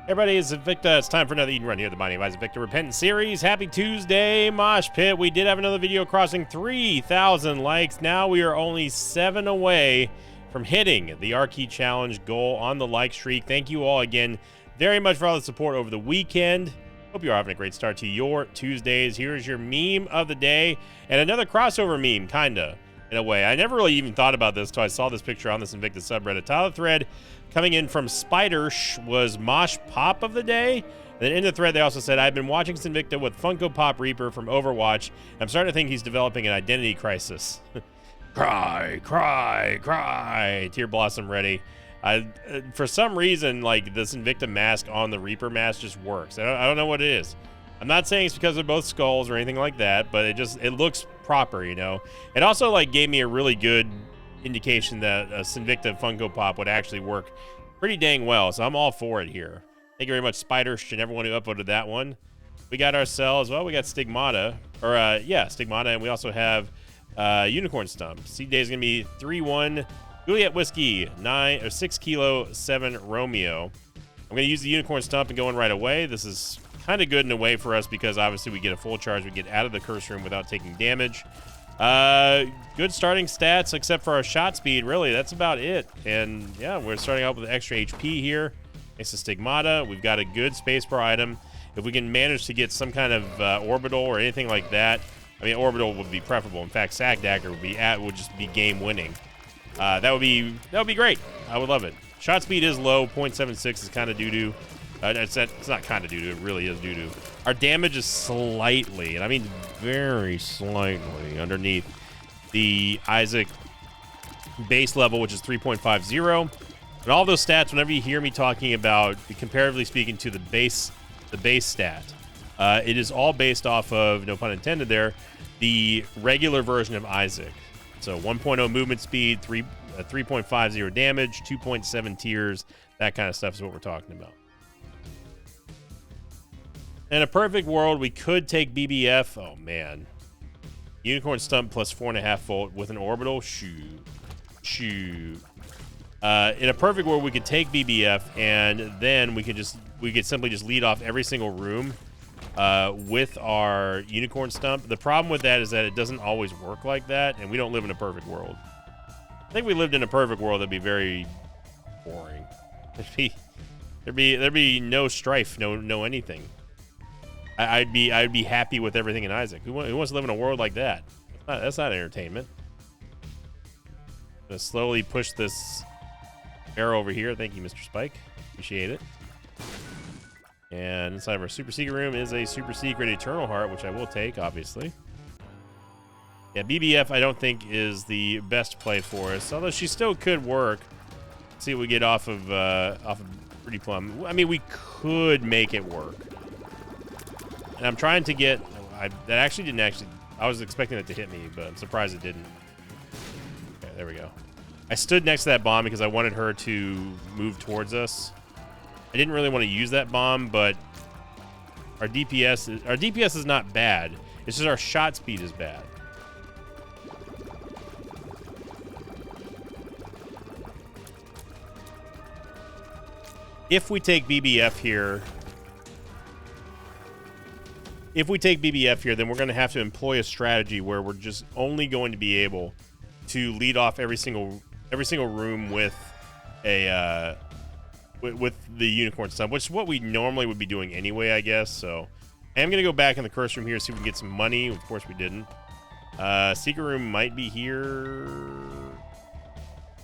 Everybody, it's Invicta. It's time for another Eden Run here at the Binding of Isaac Victor Repentance series. Happy Tuesday, Mosh Pit. We did have another video crossing 3,000 likes. Now we are only 7 away from hitting the R-Key Challenge goal on the like streak. Thank you all again very much for all the support over the weekend. Hope you're having a great start to your Tuesdays. Here's your meme of the day, and another crossover meme, kinda, in a way. I never really even thought about this until I saw this picture on this Invicta subreddit. Title thread coming in from Spidersh was Mosh Pop of the day. And then in the thread, they also said, I've been watching Invicta with Funko Pop Reaper from Overwatch. I'm starting to think he's developing an identity crisis. Cry, cry, cry. Tear Blossom ready. For some reason, like, this Invicta mask on the Reaper mask just works. I don't know what it is. I'm not saying it's because they're both skulls or anything like that, but it looks proper, you know? It also, like, gave me a really good indication that a Invicta Funko Pop would actually work pretty dang well, so I'm all for it here. Thank you very much, Spidersh, and everyone who upvoted that one. We got ourselves, well, we got Stigmata, Stigmata, and we also have Unicorn Stump. Seed day is going to be 3-1 Juliet Whiskey, 6 Kilo 7 Romeo. I'm going to use the Unicorn Stump and go in right away. This is kind of good in a way for us because obviously we get a full charge. We get out of the curse room without taking damage. Good starting stats except for our shot speed. Really, that's about it. And yeah, we're starting out with extra HP here. Thanks to Stigmata. We've got a good space per item. If we can manage to get some kind of orbital or anything like that, I mean, orbital would be preferable. In fact, Sack Dagger would just be game winning. That would be great. I would love it. Shot speed is low. 0.76 is kind of doo-doo. It's not kind of doo-doo. It really is doo-doo. Our damage is slightly, and I mean very slightly, underneath the Isaac base level, which is 3.50. And all those stats, whenever you hear me talking about, comparatively speaking to the base stat, it is all based off of, no pun intended there, the regular version of Isaac. So 1.0 movement speed, 3.50 damage, 2.7 tiers, that kind of stuff is what we're talking about. In a perfect world, we could take BBF. Oh, man. Unicorn Stump plus 4.5 volt with an orbital. Shoot. In a perfect world, we could take BBF, and then we could simply just lead off every single room with our Unicorn Stump. The problem with that is that it doesn't always work like that, and we don't live in a perfect world. I think if we lived in a perfect world, that'd be very boring. There'd be no strife, no anything. I'd be happy with everything in Isaac. Who wants to live in a world like that? That's not entertainment. I'm gonna slowly push this arrow over here. Thank you, Mr. Spike. Appreciate it. And inside of our super secret room is a super secret Eternal Heart, which I will take, obviously. Yeah, BBF I don't think is the best play for us, although she still could work. Let's see what we get off of Pretty Plum. I mean, we could make it work. And I'm trying to get... that actually didn't actually... I was expecting it to hit me, but I'm surprised it didn't. Okay, there we go. I stood next to that bomb because I wanted her to move towards us. I didn't really want to use that bomb, but our DPS is not bad. It's just our shot speed is bad. If we take BBF here... then we're going to have to employ a strategy where we're just only going to be able to lead off every single room with a with the Unicorn Stump, which is what we normally would be doing anyway, I guess. So I am going to go back in the curse room here, see if we can get some money. Of course we didn't. Secret room might be here.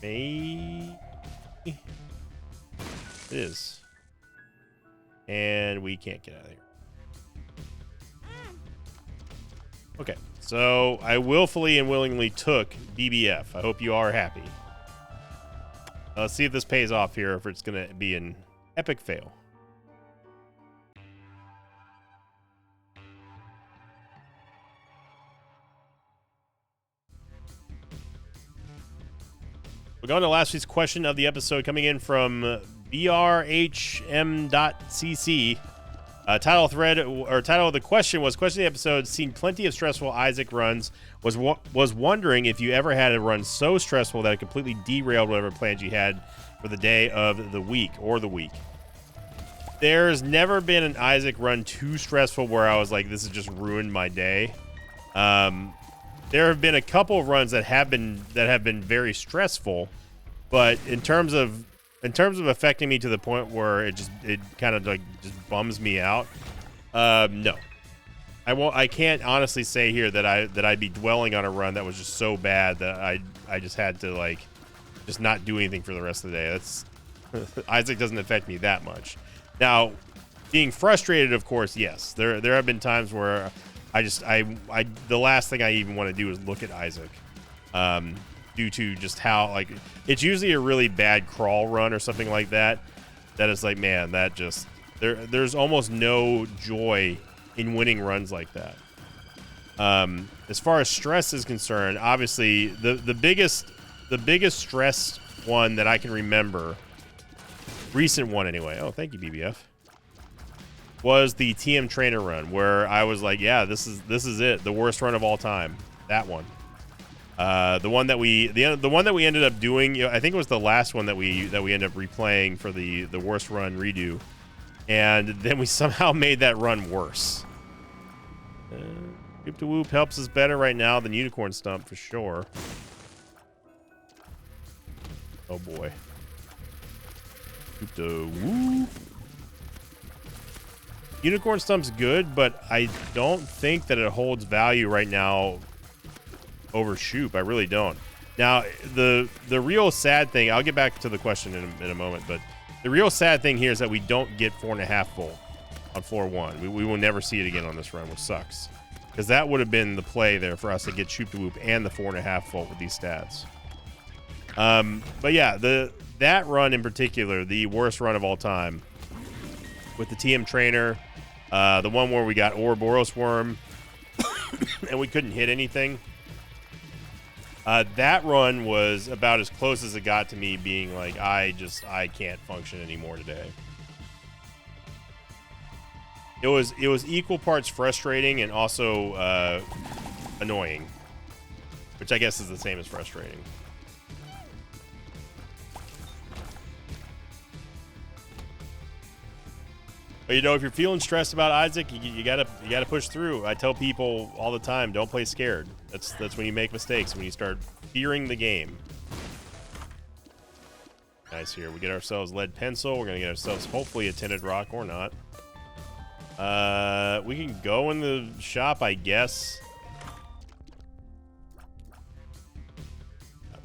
Maybe it is, and we can't get out of here. Okay, so I willfully and willingly took BBF. I hope you are happy. Let's see if this pays off here, if it's going to be an epic fail. We're going to last week's question of the episode, coming in from brhm.cc. Title of the question was, question of the episode, seen plenty of stressful Isaac runs, was wondering if you ever had a run so stressful that it completely derailed whatever plans you had for the day of the week or the week. There's never been an Isaac run too stressful where I was like, this has just ruined my day. There have been a couple of runs that have been very stressful, but in terms of affecting me to the point where it kind of like just bums me out, no. I can't honestly say here that I'd be dwelling on a run that was just so bad that I just had to like just not do anything for the rest of the day. That's Isaac doesn't affect me that much. Now, being frustrated, of course, yes. There have been times where the last thing I even want to do is look at Isaac, due to just how, like, it's usually a really bad crawl run or something like that. That is like, man, that just there's almost no joy in winning runs like that. As far as stress is concerned, obviously the biggest stress one that I can remember, recent one anyway. Oh, thank you, BBF. Was the TM Trainer run where I was like, yeah, this is it, the worst run of all time. That one. The one that we ended up doing, you know, I think it was the last one that we ended up replaying for the worst run redo, and then we somehow made that run worse. Whoop to Whoop helps us better right now than Unicorn Stump for sure. Oh boy. Whoop to Whoop. Unicorn Stump's good, but I don't think that it holds value right now over Shoop. I really don't. Now, the real sad thing, I'll get back to the question in a moment, but the real sad thing here is that we don't get 4.5 full on floor 1. We will never see it again on this run, which sucks. Because that would have been the play there for us to get Shoop to Whoop and the 4.5 full with these stats. But yeah, that run in particular, the worst run of all time, with the TM Trainer, the one where we got Ouroboros Worm and we couldn't hit anything. That run was about as close as it got to me being like, I can't function anymore today. It was equal parts frustrating and also annoying, which I guess is the same as frustrating. But you know, if you're feeling stressed about Isaac, you gotta push through. I tell people all the time, don't play scared. That's when you make mistakes, when you start fearing the game. Nice here. We get ourselves lead pencil. We're gonna get ourselves hopefully a tinted rock or not. We can go in the shop, I guess.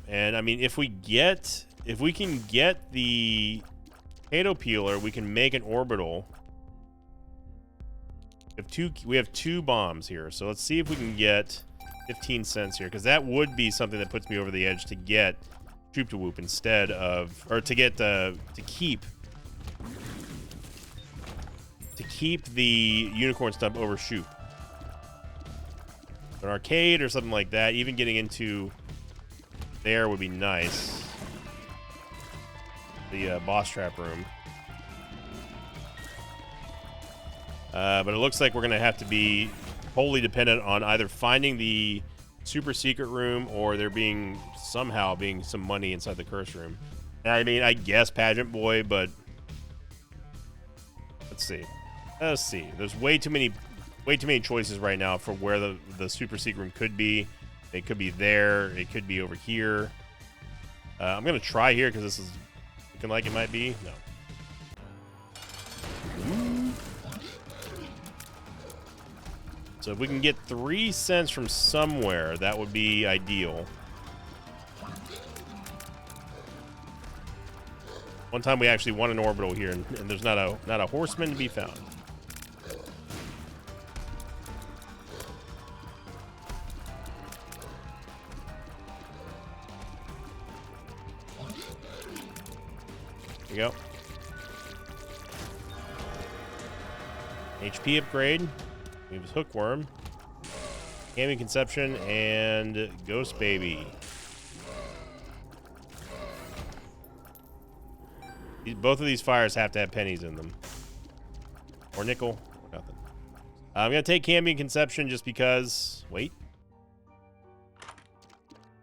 And I mean, if we can get the potato peeler, we can make an orbital. We have two bombs here, so let's see if we can get 15 cents here, because that would be something that puts me over the edge to get Shoop to Whoop instead of, or to get to keep the Unicorn Stump over Shoop. An arcade or something like that, even getting into there would be nice. The boss trap room. But it looks like we're going to have to be wholly dependent on either finding the super secret room or there being somehow some money inside the curse room. And I mean, I guess Pageant Boy, but let's see. There's way too many choices right now for where the super secret room could be. It could be there. It could be over here. I'm going to try here because this is looking like it might be. No. So if we can get 3 cents from somewhere, that would be ideal. One time we actually won an orbital here, and there's not a horseman to be found. There you go. HP upgrade. We have Hookworm, Gaming Conception, and Ghost Baby. Both of these fires have to have pennies in them. Or nickel. Nothing. I'm going to take Cambion Conception just because... Wait.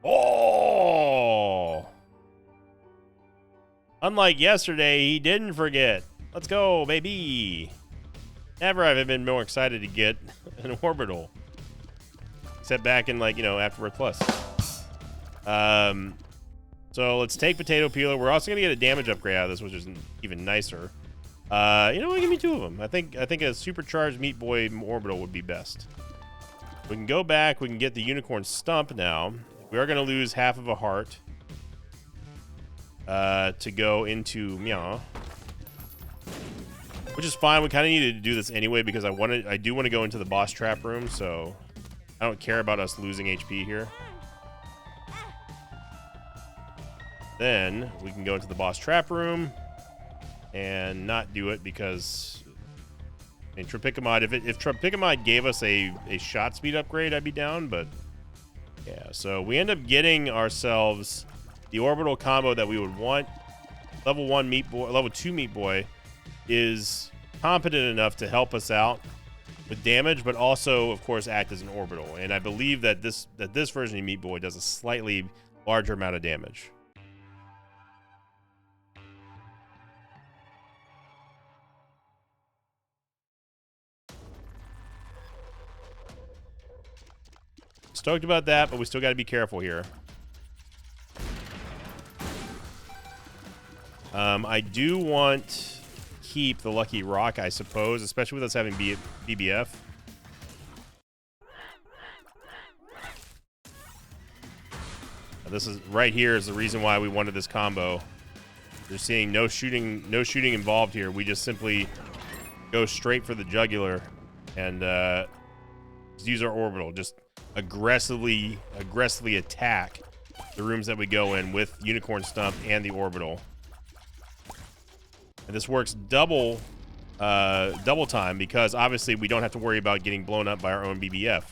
Oh! Unlike yesterday, he didn't forget. Let's go, baby. Never have I been more excited to get an orbital. Except back in, like, you know, Afterbirth Plus. So let's take Potato Peeler. We're also going to get a damage upgrade out of this, which is even nicer. You know what? Give me 2 of them. I think a supercharged Meat Boy orbital would be best. We can go back. We can get the Unicorn Stump now. We are going to lose half of a heart to go into Meow. Which is fine. We kind of needed to do this anyway because I do want to go into the boss trap room, so I don't care about us losing HP here. Then we can go into the boss trap room and not do it because, I mean, Tropicamide, if Tropicamide gave us a shot speed upgrade, I'd be down, but yeah. So we end up getting ourselves the orbital combo that we would want. Level 1 Meat Boy, level 2 Meat Boy is competent enough to help us out with damage, but also, of course, act as an orbital. And I believe that this version of Meat Boy does a slightly larger amount of damage. Stoked about that, but we still got to be careful here. I do want keep the Lucky Rock, I suppose, especially with us having BBF. This is right here is the reason why we wanted this combo. You're seeing no shooting involved here. We just simply go straight for the jugular and just use our orbital. Just aggressively attack the rooms that we go in with Unicorn Stump and the orbital. And this works double time because obviously we don't have to worry about getting blown up by our own BBF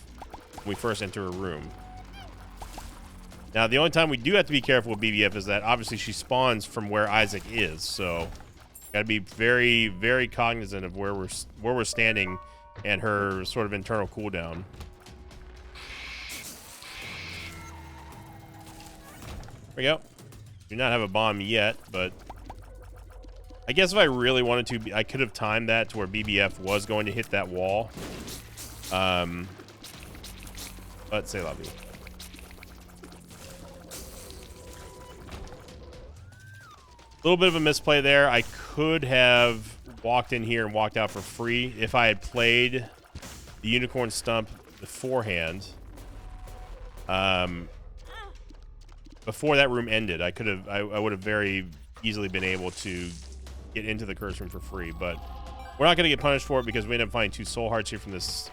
when we first enter a room. Now, the only time we do have to be careful with BBF is that obviously she spawns from where Isaac is, so got to be very, very cognizant of where we're standing and her sort of internal cooldown. There we go. Do not have a bomb yet, but I guess if I really wanted to, I could have timed that to where BBF was going to hit that wall. But say la vie. A little bit of a misplay there. I could have walked in here and walked out for free if I had played the Unicorn Stump beforehand. Before that room ended, I would have very easily been able to get into the curse room for free, but we're not going to get punished for it because we end up finding 2 soul hearts here from this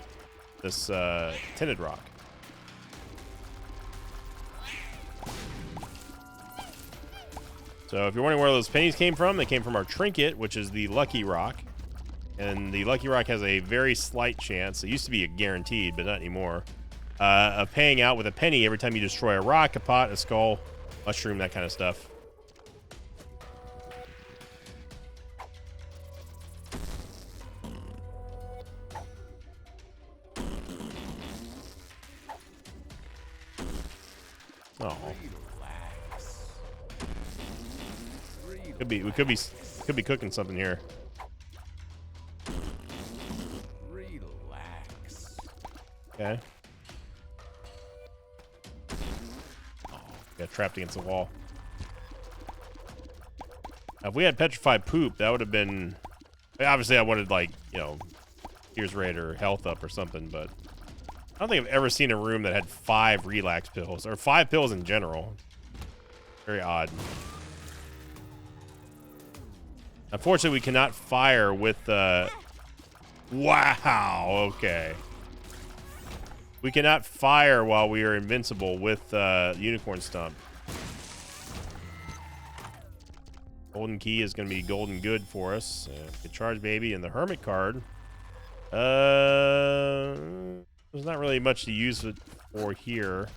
tinted rock. So if you're wondering where those pennies came from, they came from our trinket, which is the Lucky Rock. And the Lucky Rock has a very slight chance, it used to be a guaranteed, but not anymore, of paying out with a penny every time you destroy a rock, a pot, a skull, mushroom, that kind of stuff. Oh. We could be cooking something here. Relax. Okay. Oh, got trapped against the wall. Now, if we had petrified poop, that would have been. Obviously, I wanted, like, you know, Tears Raid or health up or something, but I don't think I've ever seen a room that had 5 relax pills or 5 pills in general. Very odd. Unfortunately, we cannot fire with wow, okay. We cannot fire while we are invincible with Unicorn Stump. Golden Key is going to be golden good for us. Good charge, baby, and the Hermit card. There's not really much to use it for here.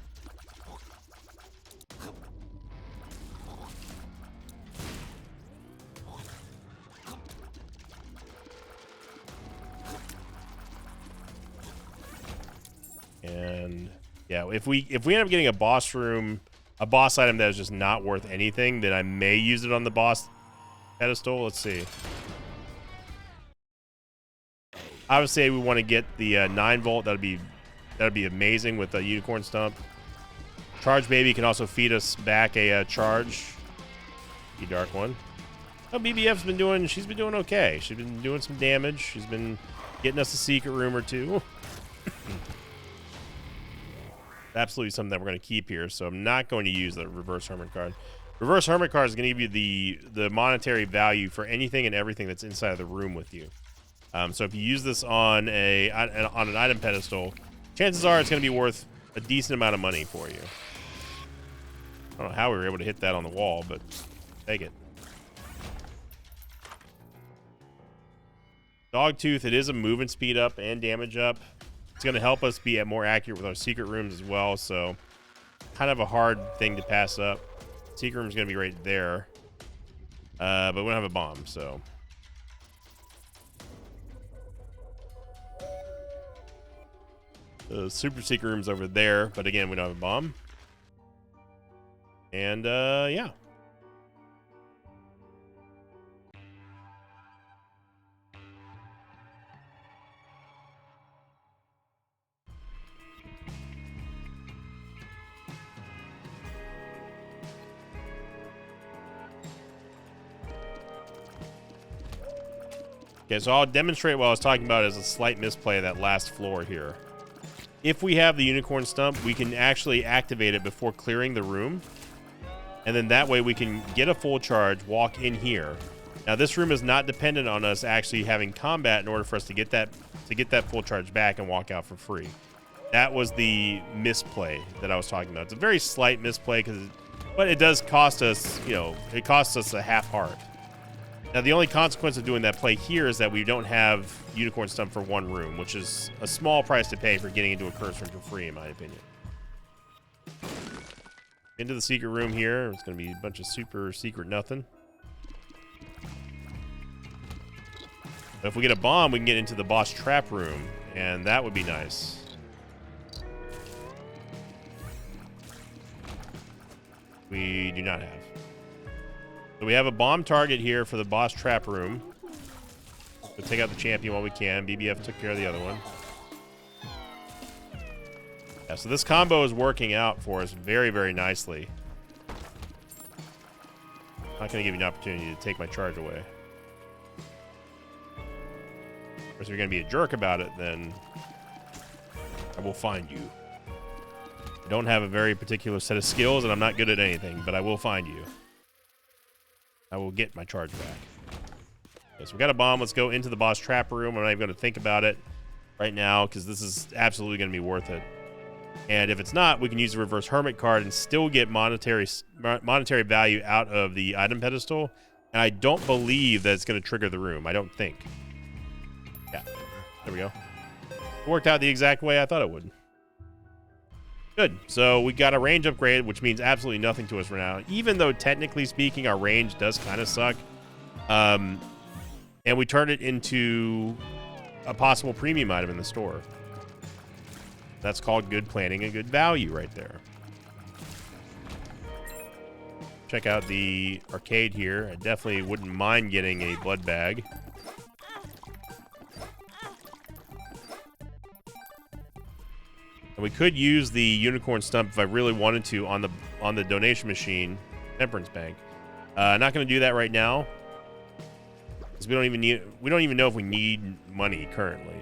And yeah, if we end up getting a boss item that is just not worth anything, then I may use it on the boss pedestal. Let's see. Obviously, we want to get the 9 volt. That'd be amazing with the unicorn stump. Charge Baby can also feed us back a charge. The dark one. Oh, BBF's been doing. She's been doing okay. She's been doing some damage. She's been getting us a secret room or two. Absolutely something that we're going to keep here. So I'm not going to use the Reverse Hermit card. Reverse Hermit card is going to give you the monetary value for anything and everything that's inside of the room with you. So if you use this on an item pedestal, chances are it's going to be worth a decent amount of money for you. I don't know how we were able to hit that on the wall, but take it. Dogtooth, it is a movement speed up and damage up. It's going to help us be more accurate with our secret rooms as well, so kind of a hard thing to pass up. Secret room's going to be right there, but we don't have a bomb, so... The super secret room's over there, but again, we don't have a bomb. And, yeah. Okay, so I'll demonstrate what I was talking about as a slight misplay of that last floor here. If we have the unicorn stump, we can actually activate it before clearing the room. And then that way we can get a full charge, walk in here. Now this room is not dependent on us actually having combat in order for us to get that full charge back and walk out for free. That was the misplay that I was talking about. It's a very slight misplay, but it does cost us, it costs us a half heart. Now, the only consequence of doing that play here is that we don't have Unicorn Stump for one room, which is a small price to pay for getting into a curse room for free, in my opinion. Into the secret room here. It's going to be a bunch of super secret nothing. But if we get a bomb, we can get into the boss trap room, and that would be nice. We do not have. So we have a bomb target here for the boss trap room. We'll take out the champion while we can. BBF took care of the other one. Yeah, so this combo is working out for us very, very nicely. I'm not going to give you an opportunity to take my charge away. Of course, if you're going to be a jerk about it, then I will find you. I don't have a very particular set of skills, and I'm not good at anything, but I will find you. I will get my charge back. Okay, so we got a bomb. Let's go into the boss trap room. I'm not even going to think about it right now because this is absolutely going to be worth it. And if it's not, we can use the reverse hermit card and still get monetary value out of the item pedestal. And I don't believe that it's going to trigger the room. I don't think. Yeah, there we go. It worked out the exact way I thought it would. Good. So we got a range upgrade, which means absolutely nothing to us for now. Even though technically speaking, our range does kind of suck. And we turned it into a possible premium item in the store. That's called good planning and good value right there. Check out the arcade here. I definitely wouldn't mind getting a blood bag. And we could use the unicorn stump if I really wanted to on the donation machine, Temperance Bank. Not going to do that right now. Because we don't even know if we need money currently.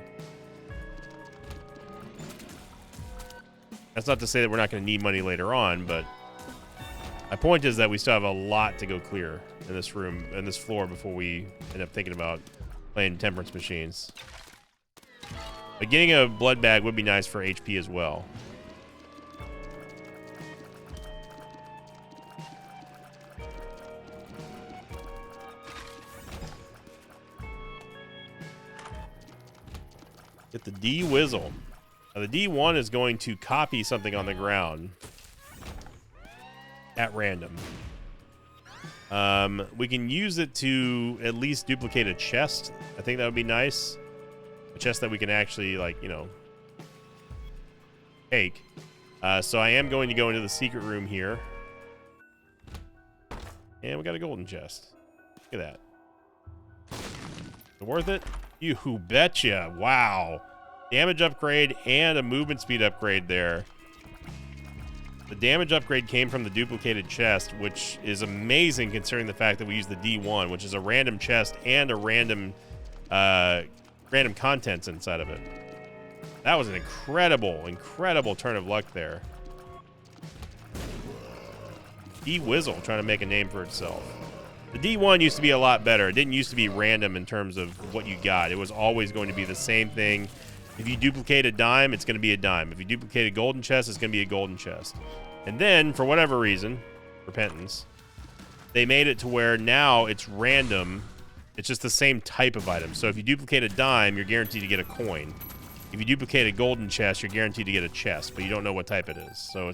That's not to say that we're not going to need money later on, but my point is that we still have a lot to go clear in this room, in this floor, before we end up thinking about playing temperance machines. But getting a blood bag would be nice for HP as well. Get the D-Wizzle. Now the D1 is going to copy something on the ground at random. We can use it to at least duplicate a chest. I think that would be nice. A chest that we can actually, like, take. So I am going to go into the secret room here. And we got a golden chest. Look at that. Is it worth it? You betcha. Wow. Damage upgrade and a movement speed upgrade there. The damage upgrade came from the duplicated chest, which is amazing considering the fact that we use the D1, which is a random chest and a random contents inside of it. That was an incredible turn of luck there. D-Wizzle trying to make a name for itself. The D1 used to be a lot better. It didn't used to be random in terms of what you got. It was always going to be the same thing. If you duplicate a dime, it's going to be a dime. If you duplicate a golden chest, it's going to be a golden chest. And then, for whatever reason, Repentance, they made it to where now it's random. It's just the same type of item. So if you duplicate a dime, you're guaranteed to get a coin. If you duplicate a golden chest, you're guaranteed to get a chest, but you don't know what type it is. So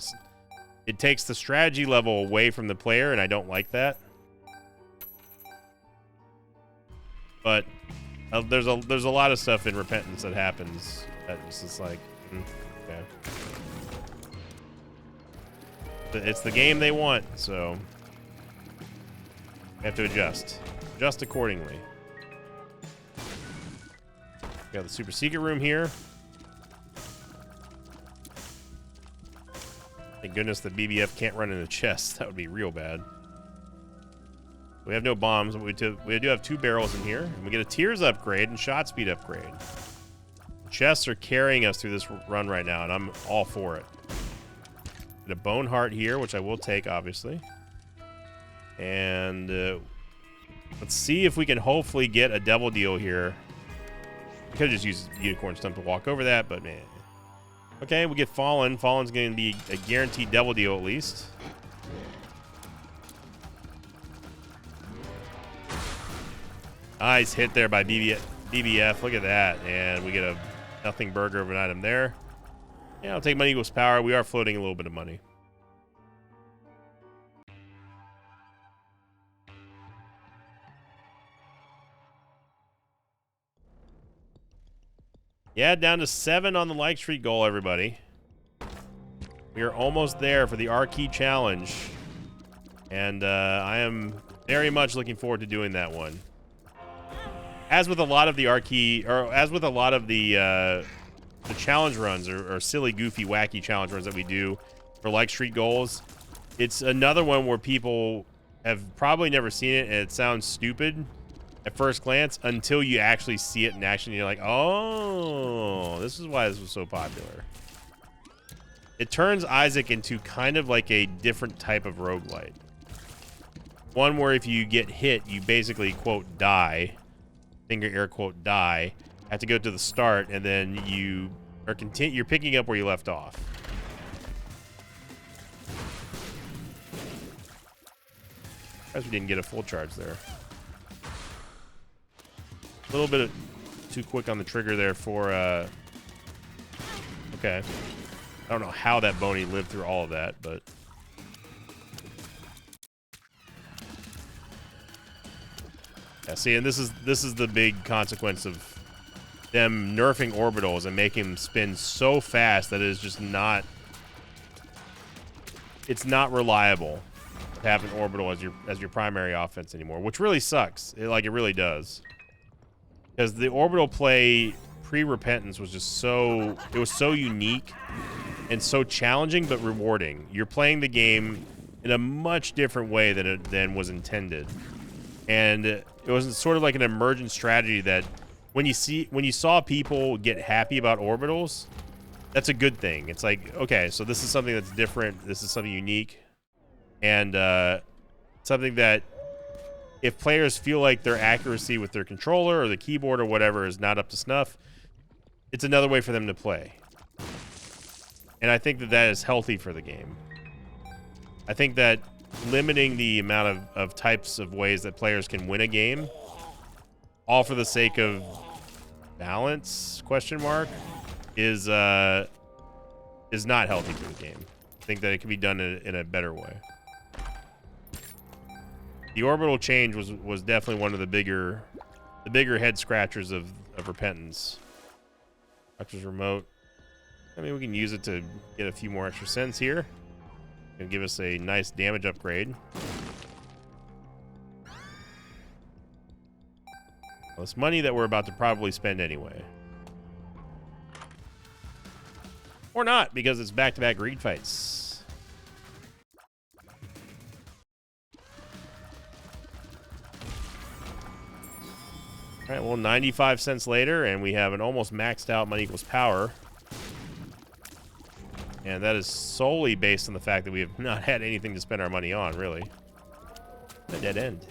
it takes the strategy level away from the player, and I don't like that. But there's a lot of stuff in Repentance that happens that it's just like, okay. It's the game they want, so we have to adjust accordingly. Got the super secret room here. Thank goodness the BBF can't run in the chest. That would be real bad. We have no bombs, but we do have 2 barrels in here. And we get a tears upgrade and shot speed upgrade. The chests are carrying us through this run right now, and I'm all for it. Get a bone heart here, which I will take, obviously. And let's see if we can hopefully get a devil deal here. I could just use unicorn stump to walk over that, but man. Okay, we get Fallen. Fallen's going to be a guaranteed devil deal at least. Nice hit there by BBF. Look at that. And we get a nothing burger of an item there. Yeah, I'll take money equals power. We are floating a little bit of money. Yeah, down to 7 on the like streak goal, everybody. We are almost there for the R-Key challenge. And I am very much looking forward to doing that one. As with a lot of the R-Key, or as with a lot of the challenge runs, or silly, goofy, wacky challenge runs that we do for like streak goals, it's another one where people have probably never seen it, and it sounds stupid at first glance until you actually see it in action, and you're like, oh, this is why this was so popular. It turns Isaac into kind of like a different type of roguelite. One where if you get hit, you basically, quote, die. Finger air quote, die. Have to go to the start, and then you're picking up where you left off. Guess we didn't get a full charge there. A little bit too quick on the trigger there for, okay. I don't know how that Boney lived through all of that, but... Yeah, see, and this is the big consequence of them nerfing orbitals and making them spin so fast that it is just not... It's not reliable to have an orbital as your primary offense anymore, which really sucks. It really does. Because the orbital play pre-Repentance was just so... It was so unique and so challenging but rewarding. You're playing the game in a much different way than was intended. And it was sort of like an emergent strategy that when you saw people get happy about orbitals, that's a good thing. It's like, okay, so this is something that's different. This is something unique. And something that if players feel like their accuracy with their controller or the keyboard or whatever is not up to snuff, it's another way for them to play. And I think that is healthy for the game. I think that limiting the amount of types of ways that players can win a game, all for the sake of balance, question mark, is not healthy for the game. I think that it can be done in a better way. The orbital change was definitely one of the bigger head scratchers of Repentance. Doctor's remote. I mean, we can use it to get a few more extra cents here. Gonna give us a nice damage upgrade. Well, it's money that we're about to probably spend anyway. Or not, because it's back-to-back greed fights. All right, well, 95 cents later, and we have an almost maxed out money equals power. And that is solely based on the fact that we have not had anything to spend our money on, really. A dead end.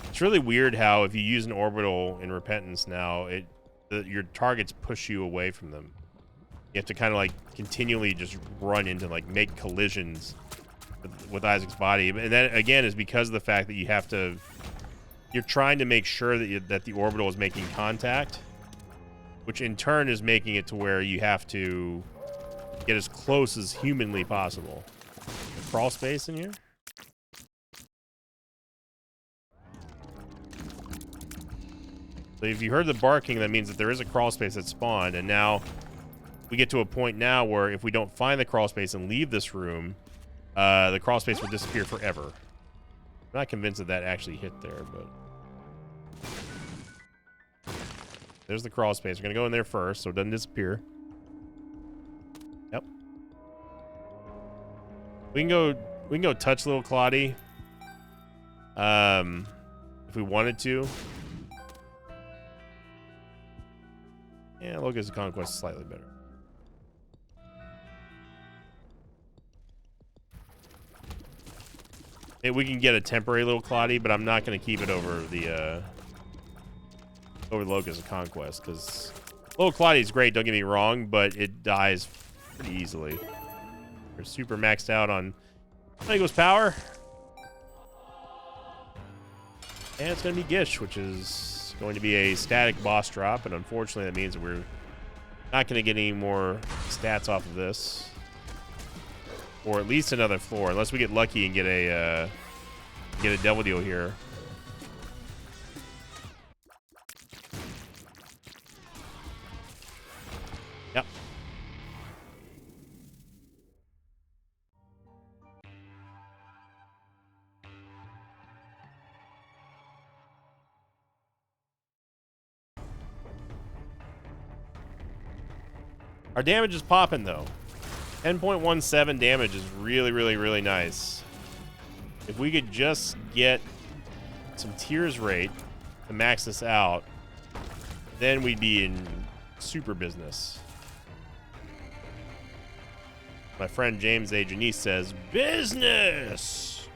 It's really weird how if you use an orbital in Repentance now, your targets push you away from them. You have to kind of like continually just run into, like, make collisions with Isaac's body. And that, again, is because of the fact that you're trying to make sure that the orbital is making contact, which in turn is making it to where you have to get as close as humanly possible. A crawl space in here? So if you heard the barking, that means that there is a crawl space that spawned, and now we get to a point now where if we don't find the crawl space and leave this room, the crawl space will disappear forever. I'm not convinced that actually hit there, but... There's the crawl space. We're going to go in there first so it doesn't disappear. Yep. We can go touch little Claudie. If we wanted to. Yeah, Locust Conquest is slightly better. We can get a temporary little Claudie, but I'm not going to keep it over the Locust of Conquest, because little Claudie is great, don't get me wrong, but it dies pretty easily. We're super maxed out on Lego's power. And it's going to be Gish, which is going to be a static boss drop, and unfortunately that means that we're not going to get any more stats off of this. Or at least another floor, unless we get lucky and get a double deal here. Yep. Our damage is popping though. 10.17 damage is really, really, really nice. If we could just get some tears rate to max this out, then we'd be in super business. My friend James A. Janice says, business!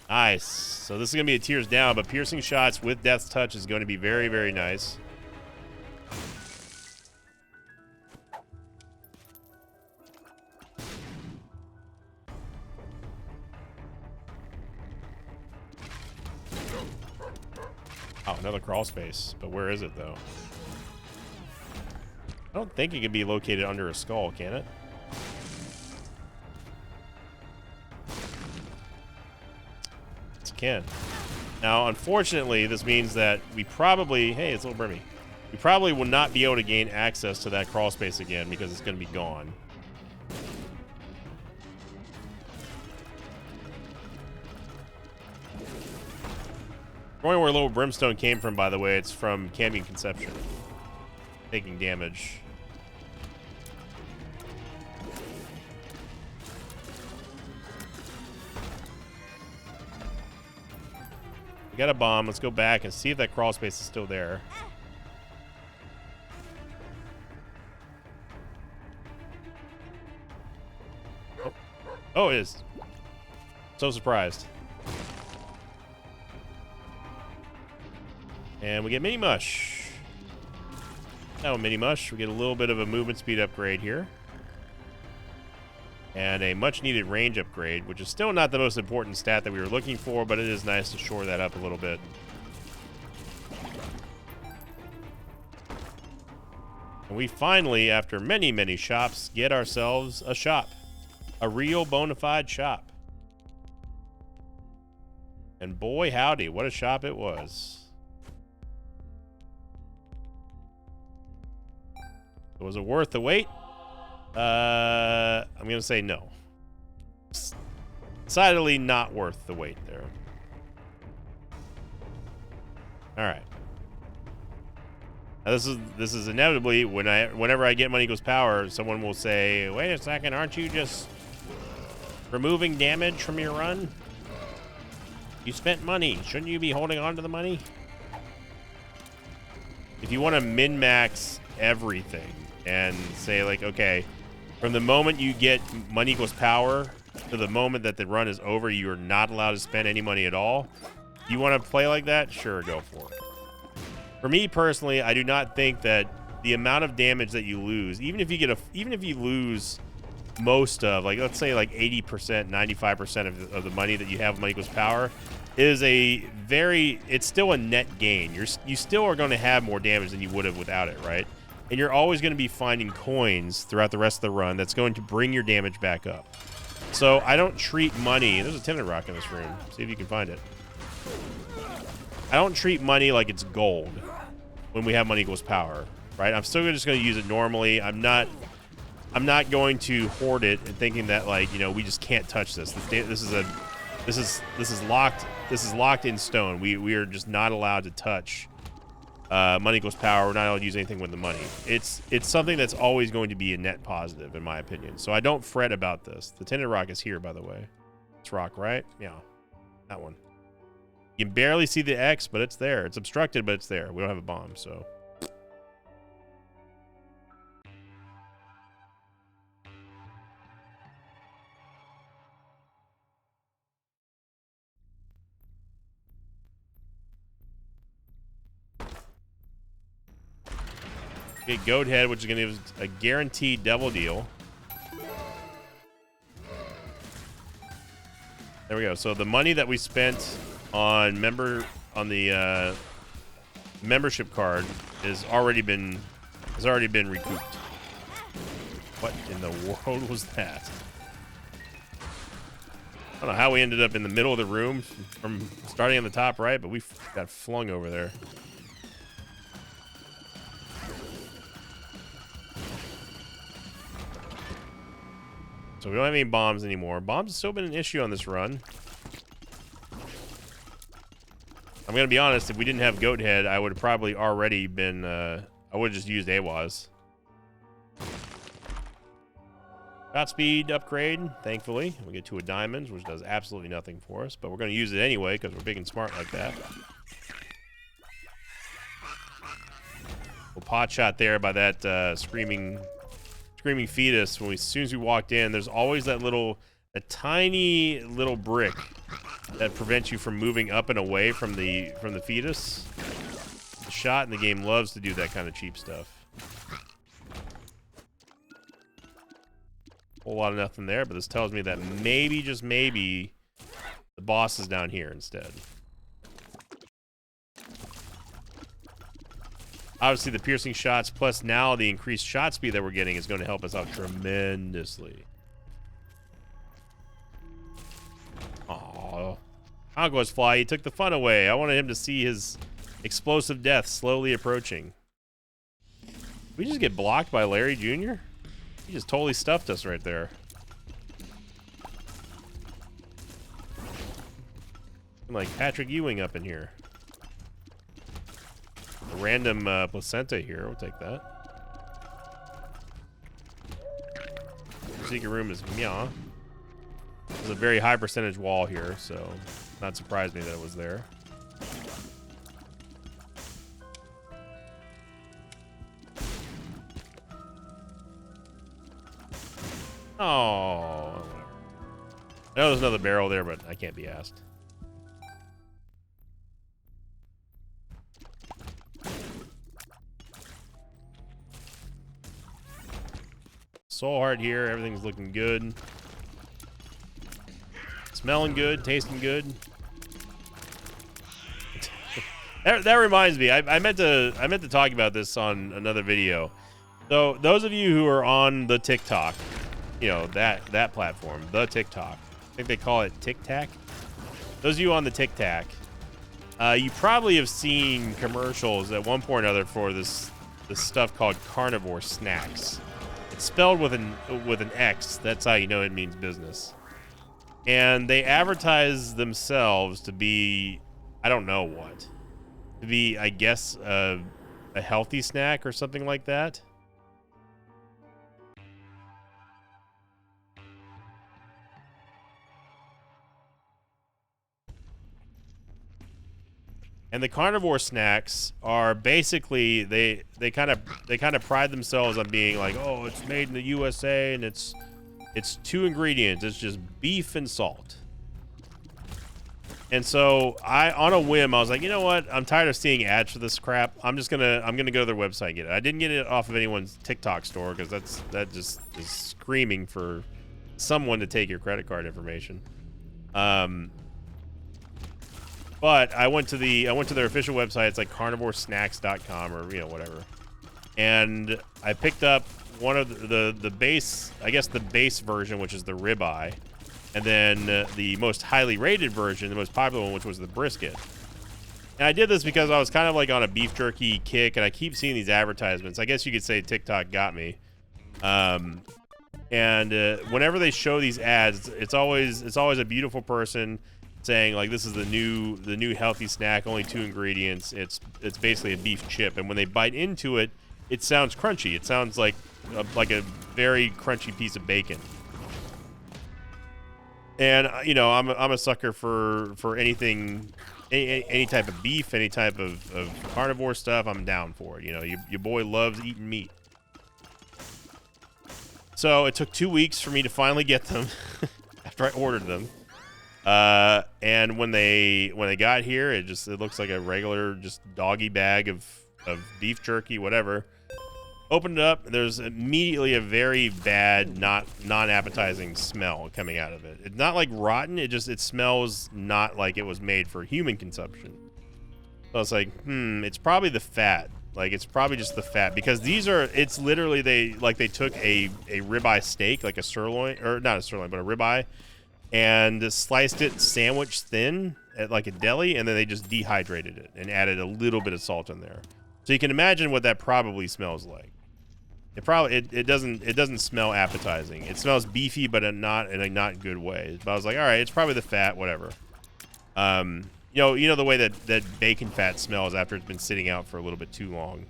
Nice. So this is going to be a tears down, but piercing shots with Death's Touch is going to be very, very nice. Oh, another crawl space. But where is it, though? I don't think it can be located under a skull, can it? Yes, it can. Now, unfortunately, this means that we probably... Hey, it's Little Brimmy. We probably will not be able to gain access to that crawl space again because it's going to be gone. Going where Little Brimstone came from, by the way, it's from Cambion Conception. Taking damage. We got a bomb. Let's go back and see if that crawl space is still there. Oh, it is. So surprised. And we get Mini Mush. Now Mini Mush, we get a little bit of a movement speed upgrade here. And a much needed range upgrade, which is still not the most important stat that we were looking for, but it is nice to shore that up a little bit. And we finally, after many, many shops, get ourselves a shop. A real bona fide shop. And boy howdy, what a shop it was. Was it worth the wait? I'm gonna say no. Decidedly not worth the wait there. All right. Now this is inevitably whenever I get money equals power, someone will say, "Wait a second, aren't you just removing damage from your run? You spent money. Shouldn't you be holding on to the money?" If you want to min-max everything and say like, okay, from the moment you get money equals power to the moment that the run is over, you are not allowed to spend any money at all. You want to play like that? Sure, go for it. For me personally, I do not think that the amount of damage that you lose, even if you lose most of, like, let's say like 80%, 95% of the money that you have money equals power, is it's still a net gain. You still are going to have more damage than you would have without it, right? And you're always going to be finding coins throughout the rest of the run that's going to bring your damage back up. So I don't treat money. There's a Tinted Rock in this room. See if you can find it. I don't treat money like it's gold when we have money equals power, right? I'm still just going to use it normally. I'm not going to hoard it and thinking that, like, you know, we just can't touch this. This is locked in stone. We are just not allowed to touch money equals power. We're not allowed to use anything with the money. It's something that's always going to be a net positive, in my opinion. So I don't fret about this. The Tinted Rock is here, by the way. It's rock, right? Yeah, that one. You can barely see the X, but it's there. It's obstructed, but it's there. We don't have a bomb, so. Get Goat Head, which is going to give us a guaranteed devil deal. There we go. So the money that we spent on the membership card has already been recouped. What in the world was that? I don't know how we ended up in the middle of the room from starting on the top right, but we got flung over there. So we don't have any bombs anymore. Bombs have still been an issue on this run. I'm going to be honest, if we didn't have Goat Head, I would have probably already been, I would have just used AWAS. Shot speed upgrade, thankfully. We get 2 diamonds, which does absolutely nothing for us, but we're going to use it anyway because we're big and smart like that. Well, pot shot there by that screaming fetus. As soon as we walked in, there's always a tiny little brick that prevents you from moving up and away from the fetus. The shot in the game loves to do that kind of cheap stuff. Whole lot of nothing there, but this tells me that maybe, just maybe, the boss is down here instead. Obviously, the piercing shots plus now the increased shot speed that we're getting is going to help us out tremendously. Oh, Conquest Fly, he took the fun away. I wanted him to see his explosive death slowly approaching. We just get blocked by Larry Jr.? He just totally stuffed us right there. I'm like Patrick Ewing up in here. A random placenta here. We'll take that. Secret room is meow. There's a very high percentage wall here, so not surprised me that it was there. Oh, whatever. I know there's another barrel there, but I can't be asked. Soul Heart here. Everything's looking good. Smelling good. Tasting good. That reminds me. I meant to talk about this on another video. So those of you who are on the TikTok, you know, that platform, the TikTok. I think they call it TikTok. Those of you on the TikTok, you probably have seen commercials at one point or another for this stuff called carnivore snacks. It's spelled with an X. That's how you know it means business. And they advertise themselves to be, I don't know what, to be, I guess, a healthy snack or something like that. And the carnivore snacks are basically they kind of pride themselves on being like, oh, it's made in the USA and it's 2 ingredients. It's just beef and salt. And so on a whim, I was like, you know what? I'm tired of seeing ads for this crap. I'm gonna go to their website and get it. I didn't get it off of anyone's TikTok store because that just is screaming for someone to take your credit card information. But I went to their official website. It's like carnivoresnacks.com or whatever. And I picked up one of the base, I guess the base version, which is the ribeye, and then the most highly rated version, the most popular one, which was the brisket. And I did this because I was kind of like on a beef jerky kick, and I keep seeing these advertisements. I guess you could say TikTok got me. And whenever they show these ads, it's always a beautiful person saying like, this is the new healthy snack, only 2 ingredients. It's basically a beef chip, and when they bite into it, it sounds crunchy. It sounds like a very crunchy piece of bacon. And I'm a sucker for anything, any type of beef, any type of carnivore stuff. I'm down for it. Your boy loves eating meat. So it took 2 weeks for me to finally get them after I ordered them. And when they got here, it looks like a regular just doggy bag of beef jerky, whatever. Opened it up, there's immediately a very bad, non-appetizing smell coming out of it. It's not like rotten, it smells not like it was made for human consumption. So it's like, it's probably the fat. Like, it's probably just the fat, because it's literally, they took a ribeye steak, like a sirloin, or not a sirloin, but a ribeye, and sliced it sandwich thin at like a deli, and then they just dehydrated it and added a little bit of salt in there. So you can imagine what that probably smells like. It doesn't smell appetizing. It smells beefy, but not in a not good way. But I was like, all right, it's probably the fat, whatever. You know the way that bacon fat smells after it's been sitting out for a little bit too long.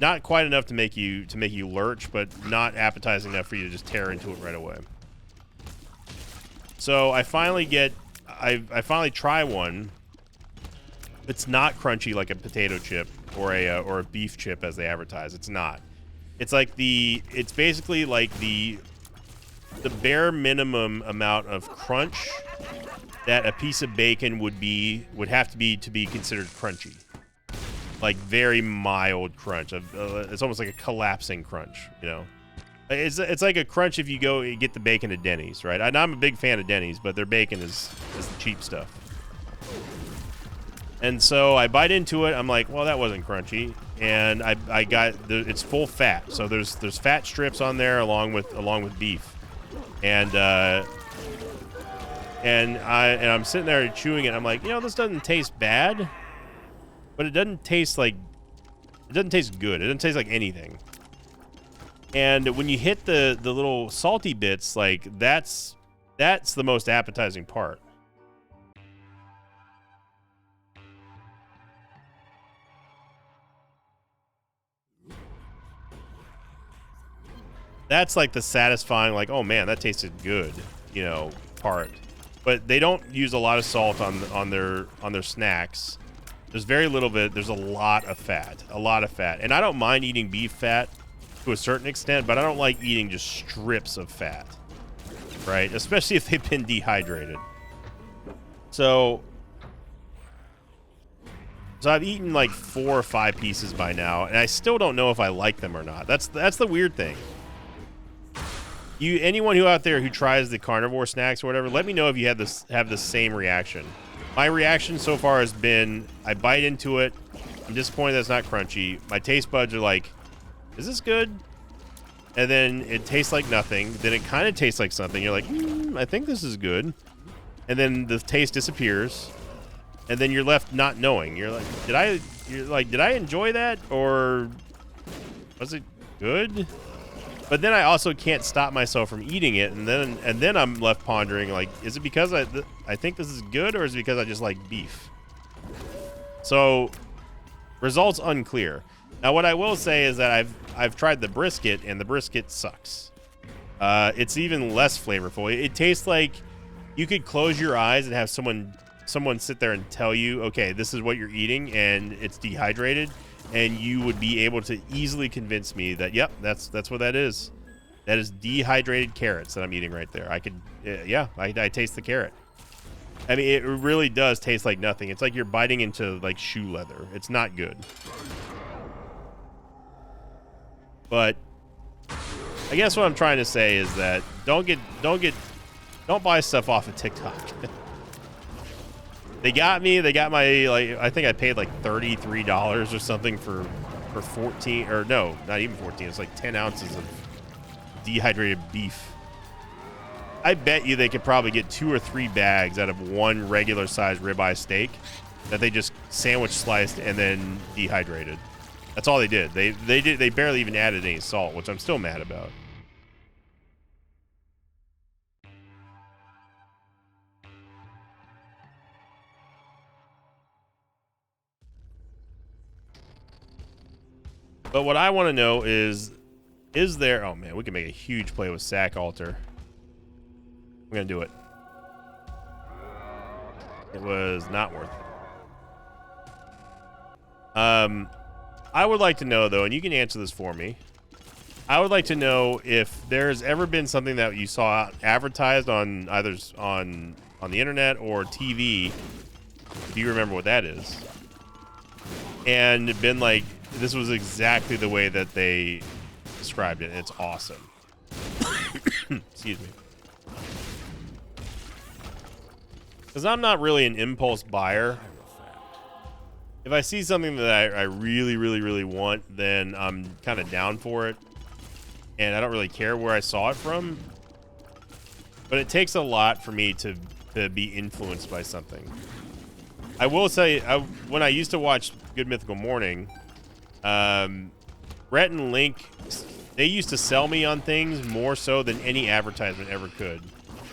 Not quite enough to make you lurch, but not appetizing enough for you to just tear into it right away. So I finally try one. It's not crunchy like a potato chip or a beef chip as they advertise. It's not. It's like it's basically like the bare minimum amount of crunch that a piece of bacon would have to be considered crunchy. Like very mild crunch. It's almost like a collapsing crunch, It's like a crunch if you go get the bacon at Denny's, right? I'm a big fan of Denny's, but their bacon is the cheap stuff. And so I bite into it. I'm like, well, that wasn't crunchy. And I got it's full fat, so there's fat strips on there along with beef, and I'm sitting there chewing it. I'm like, this doesn't taste bad, but it doesn't taste good. It doesn't taste like anything. And when you hit the little salty bits, like that's the most appetizing part. That's like the satisfying, like, oh man, that tasted good, part. But they don't use a lot of salt on their snacks. There's very little bit. There's a lot of fat, and I don't mind eating beef fat to a certain extent, but I don't like eating just strips of fat, right? Especially if they've been dehydrated. So I've eaten like 4 or 5 pieces by now, and I still don't know if I like them or not. That's the weird thing. Anyone who out there who tries the carnivore snacks or whatever, let me know if you have the same reaction. My reaction so far has been, I bite into it, I'm disappointed that it's not crunchy. My taste buds are like, is this good? And then it tastes like nothing. Then it kind of tastes like something. You're like, I think this is good. And then the taste disappears. And then you're left not knowing. You're like, did I enjoy that, or was it good? But then I also can't stop myself from eating it, and then I'm left pondering, like, is it because I think this is good, or is it because I just like beef? So, results unclear. Now, what I will say is that I've tried the brisket, and the brisket sucks. It's even less flavorful. It tastes like you could close your eyes and have someone sit there and tell you, okay, this is what you're eating, and it's dehydrated. And you would be able to easily convince me that, yep, that's what that is. That is dehydrated carrots that I'm eating right there. I could, yeah, I taste the carrot. I mean, it really does taste like nothing. It's like you're biting into like shoe leather. It's not good. But I guess what I'm trying to say is that don't buy stuff off of TikTok. They got me. They got my, like, I think I paid like $33 or something for 14, or no, not even 14. It's like 10 ounces of dehydrated beef. I bet you they could probably get 2 or 3 bags out of one regular sized ribeye steak that they just sandwich sliced and then dehydrated. That's all they did. They barely even added any salt, which I'm still mad about. But what I want to know is there... Oh, man, we can make a huge play with Sack Altar. I'm going to do it. It was not worth it. I would like to know, though, and you can answer this for me. I would like to know if there's ever been something that you saw advertised on either on the internet or TV. Do you remember what that is? And been like, this was exactly the way that they described it. It's awesome. Excuse me. Because I'm not really an impulse buyer. If I see something that I really, really, really want, then I'm kind of down for it. And I don't really care where I saw it from. But it takes a lot for me to be influenced by something. I will say, when I used to watch Good Mythical Morning, Rhett and Link, they used to sell me on things more so than any advertisement ever could.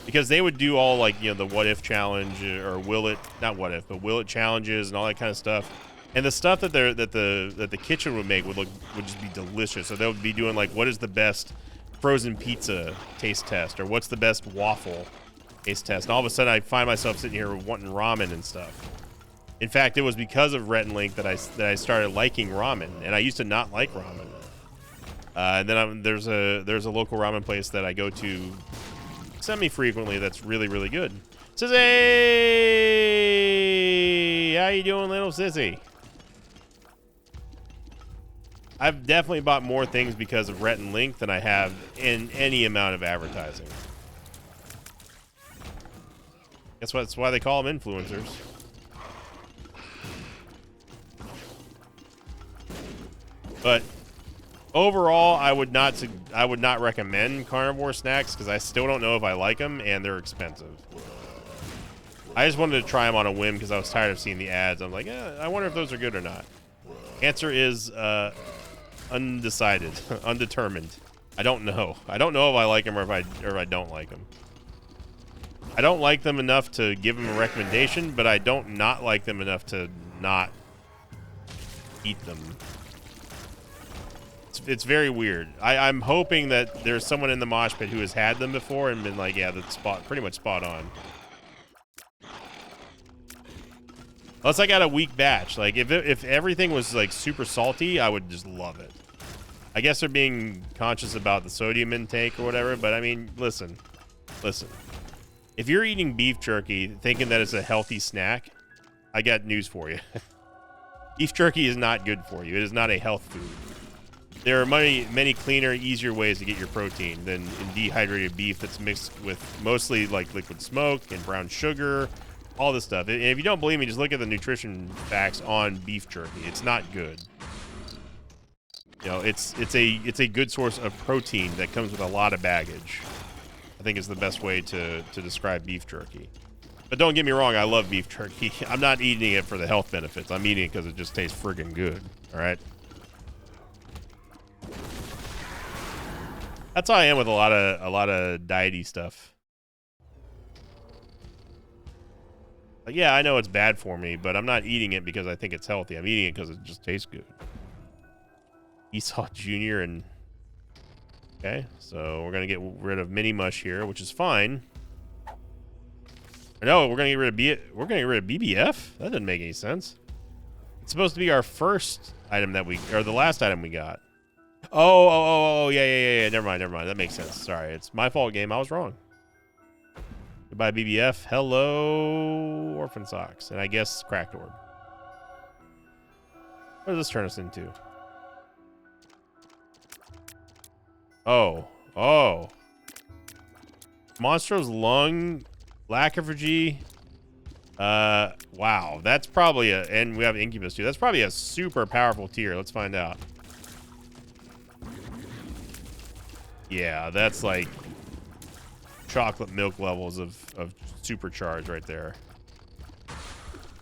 Because they would do all, like, you know, the what if challenge, or will it, not what if, but will it challenges and all that kind of stuff. And the stuff that the kitchen would make would just be delicious. So they would be doing, like, what is the best frozen pizza taste test, or what's the best waffle taste test. And all of a sudden I find myself sitting here wanting ramen and stuff. In fact, it was because of Rhett and Link that I started liking ramen, and I used to not like ramen. And then there's a local ramen place that I go to semi-frequently that's really, really good. Sissy! How you doing, little sissy? I've definitely bought more things because of Rhett and Link than I have in any amount of advertising. That's why they call them influencers. But overall, I would not recommend carnivore snacks because I still don't know if I like them, and they're expensive. I just wanted to try them on a whim because I was tired of seeing the ads. I'm like, I wonder if those are good or not. Answer is undecided, undetermined. I don't know. I don't know if I like them or if I don't like them. I don't like them enough to give them a recommendation, but I don't not like them enough to not eat them. It's very weird. I'm hoping that there's someone in the mosh pit who has had them before and been like, yeah, that's pretty much spot on. Unless I got a weak batch. Like, if everything was, like, super salty, I would just love it. I guess they're being conscious about the sodium intake or whatever, but, I mean, listen. If you're eating beef jerky thinking that it's a healthy snack, I got news for you. Beef jerky is not good for you. It is not a health food. There are many cleaner, easier ways to get your protein than in dehydrated beef that's mixed with mostly, like, liquid smoke and brown sugar, all this stuff. And if you don't believe me, just look at the nutrition facts on beef jerky. It's not good. You know, it's a good source of protein that comes with a lot of baggage. I think is the best way to describe beef jerky. But don't get me wrong, I love beef jerky. I'm not eating it for the health benefits. I'm eating it because it just tastes friggin' good. All right. That's how I am with a lot of diety stuff. Like, yeah, I know it's bad for me, but I'm not eating it because I think it's healthy. I'm eating it because it just tastes good. Esau Jr. and okay, so we're gonna get rid of Mini Mush here, which is fine. No, we're gonna get rid of BBF. That doesn't make any sense. It's supposed to be our first item that or the last item we got. Oh, yeah. Never mind. That makes sense. Sorry, it's my fault, game. I was wrong. Goodbye, BBF. Hello, Orphan Socks, and I guess Cracked Orb. What does this turn us into? Oh. Monstro's Lung, Lacryphagy. Wow, that's probably and we have Incubus too. That's probably a super powerful tier. Let's find out. Yeah, that's like chocolate milk levels of supercharge right there.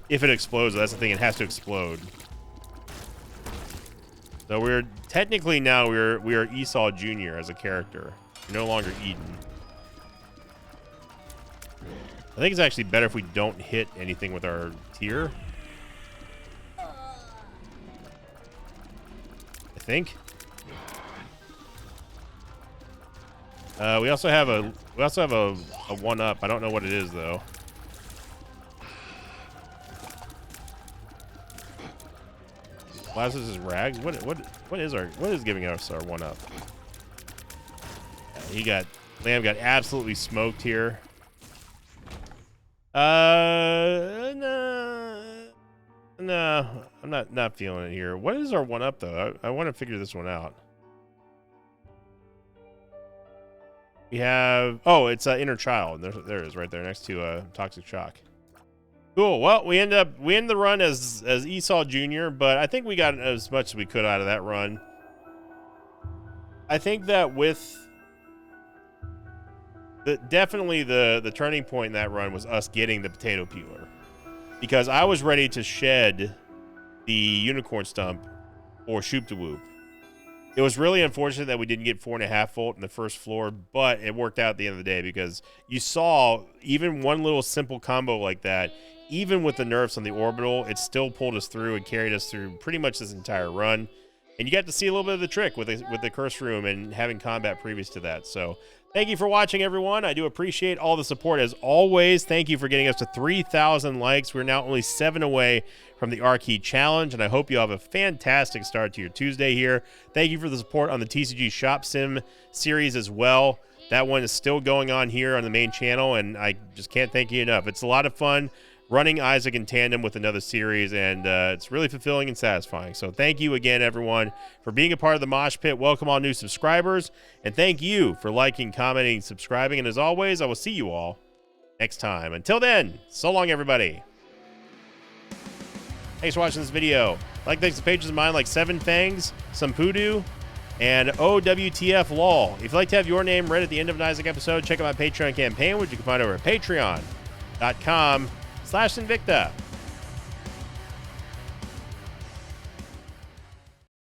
If it explodes, that's the thing. It has to explode. So we're technically now we are Esau Jr. as a character. We're no longer Eden. I think it's actually better if we don't hit anything with our tier. I think. We also have a 1-up. I don't know what it is though. Lazarus is rags. What is giving us our 1-up? Lamb got absolutely smoked here. No, I'm not feeling it here. What is our 1-up though? I want to figure this one out. We have it's Inner Child. There it is right there next to Toxic Shock. Cool. Well, we end the run as Esau Jr., but I think we got as much as we could out of that run. I think that with definitely the turning point in that run was us getting the potato peeler, because I was ready to shed the unicorn stump or Shoop to Whoop. It was really unfortunate that we didn't get 4.5 volt in the first floor, but it worked out at the end of the day, because you saw even one little simple combo like that, even with the nerfs on the orbital, it still pulled us through and carried us through pretty much this entire run. And you got to see a little bit of the trick with the curse room and having combat previous to that. So thank you for watching, everyone. I do appreciate all the support as always. Thank you for getting us to 3,000 likes. We're now only 7 away from the R-Key Challenge, and I hope you have a fantastic start to your Tuesday here. Thank you for the support on the TCG Shop Sim series as well. That one is still going on here on the main channel, and I just can't thank you enough. It's a lot of fun running Isaac in tandem with another series, and it's really fulfilling and satisfying. So thank you again, everyone, for being a part of the Mosh Pit. Welcome all new subscribers, and thank you for liking, commenting, subscribing, and as always, I will see you all next time. Until then, so long, everybody. Thanks for watching this video. Like, thanks to pages of mine like Seven Fangs, Some Poodoo, and OWTF LOL. If you'd like to have your name read at the end of an Isaac episode, check out my Patreon campaign, which you can find over at patreon.com/Sinvicta.